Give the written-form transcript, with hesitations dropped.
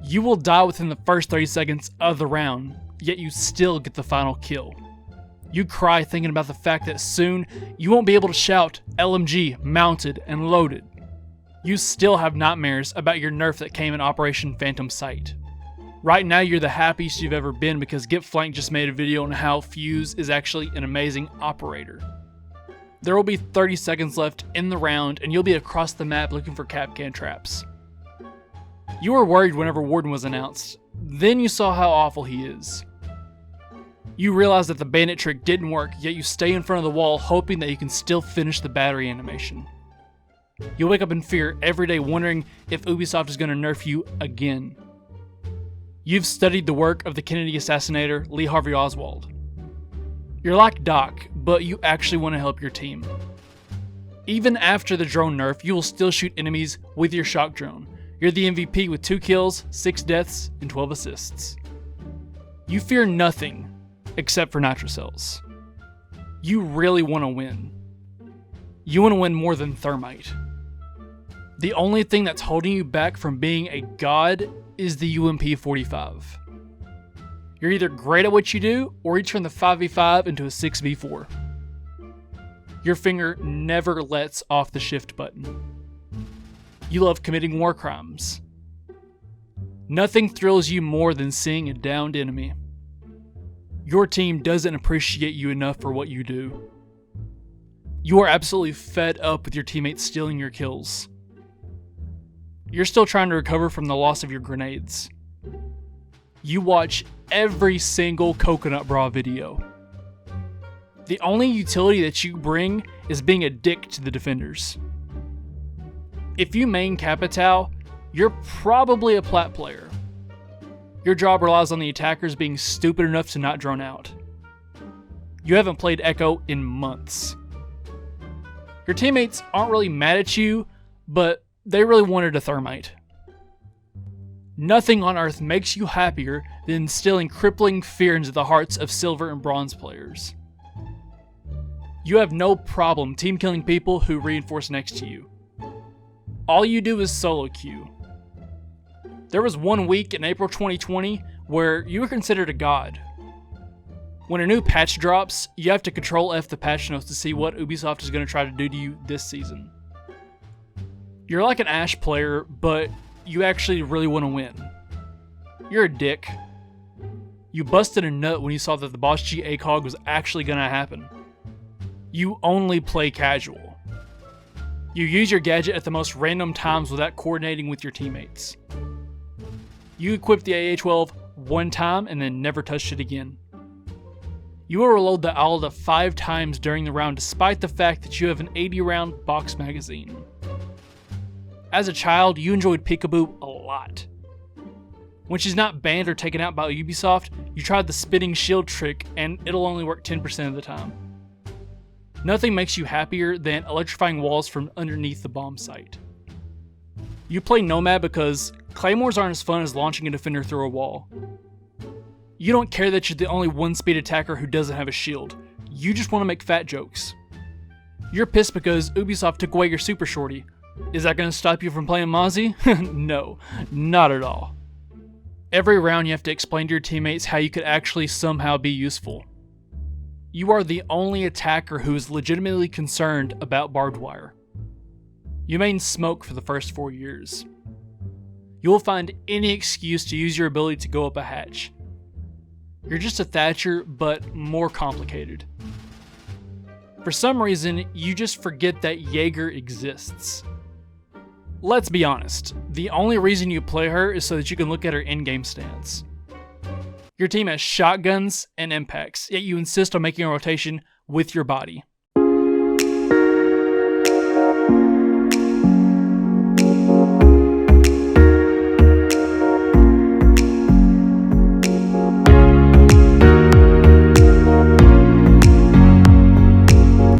You will die within the first 30 seconds of the round, yet you still get the final kill. You cry thinking about the fact that soon you won't be able to shout LMG mounted and loaded. You still have nightmares about your nerf that came in Operation Phantom Sight. Right now you're the happiest you've ever been because Get Flanked just made a video on how Fuse is actually an amazing operator. There will be 30 seconds left in the round and you'll be across the map looking for Kapkan traps. You were worried whenever Warden was announced, then you saw how awful he is. You realize that the bandit trick didn't work, yet you stay in front of the wall hoping that you can still finish the battery animation. You'll wake up in fear every day wondering if Ubisoft is going to nerf you again. You've studied the work of the Kennedy assassinator, Lee Harvey Oswald. You're like Doc, but you actually want to help your team. Even after the drone nerf, you will still shoot enemies with your shock drone. You're the MVP with 2 kills, 6 deaths, and 12 assists. You fear nothing except for nitrocells. You really want to win. You want to win more than Thermite. The only thing that's holding you back from being a god is the UMP-45. You're either great at what you do, or you turn the 5v5 into a 6v4. Your finger never lets off the shift button. You love committing war crimes. Nothing thrills you more than seeing a downed enemy. Your team doesn't appreciate you enough for what you do. You are absolutely fed up with your teammates stealing your kills. You're still trying to recover from the loss of your grenades. You watch every single Coconut Bra video. The only utility that you bring is being a dick to the defenders. If you main Capitao, you're probably a plat player. Your job relies on the attackers being stupid enough to not drone out. You haven't played Echo in months. Your teammates aren't really mad at you, but they really wanted a Thermite. Nothing on earth makes you happier than instilling crippling fear into the hearts of silver and bronze players. You have no problem team killing people who reinforce next to you. All you do is solo queue. There was one week in April 2020 where you were considered a god. When a new patch drops, you have to Control F the patch notes to see what Ubisoft is going to try to do to you this season. You're like an Ashe player, but you actually really want to win. You're a dick. You busted a nut when you saw that the Boss G ACOG was actually going to happen. You only play casual. You use your gadget at the most random times without coordinating with your teammates. You equipped the AA-12 one time and then never touched it again. You will reload the Alda 5 times during the round despite the fact that you have an 80-round box magazine. As a child, you enjoyed Peekaboo a lot. When she's not banned or taken out by Ubisoft, you tried the spinning shield trick and it'll only work 10% of the time. Nothing makes you happier than electrifying walls from underneath the bomb site. You play Nomad because claymores aren't as fun as launching a defender through a wall. You don't care that you're the only 1-speed attacker who doesn't have a shield. You just want to make fat jokes. You're pissed because Ubisoft took away your super shorty. Is that going to stop you from playing Mozzie? No, not at all. Every round you have to explain to your teammates how you could actually somehow be useful. You are the only attacker who is legitimately concerned about barbed wire. You main smoke for the first 4 years. You will find any excuse to use your ability to go up a hatch. You're just a Thatcher, but more complicated. For some reason, you just forget that Jaeger exists. Let's be honest, the only reason you play her is so that you can look at her in-game stats. Your team has shotguns and impacts, yet you insist on making a rotation with your body.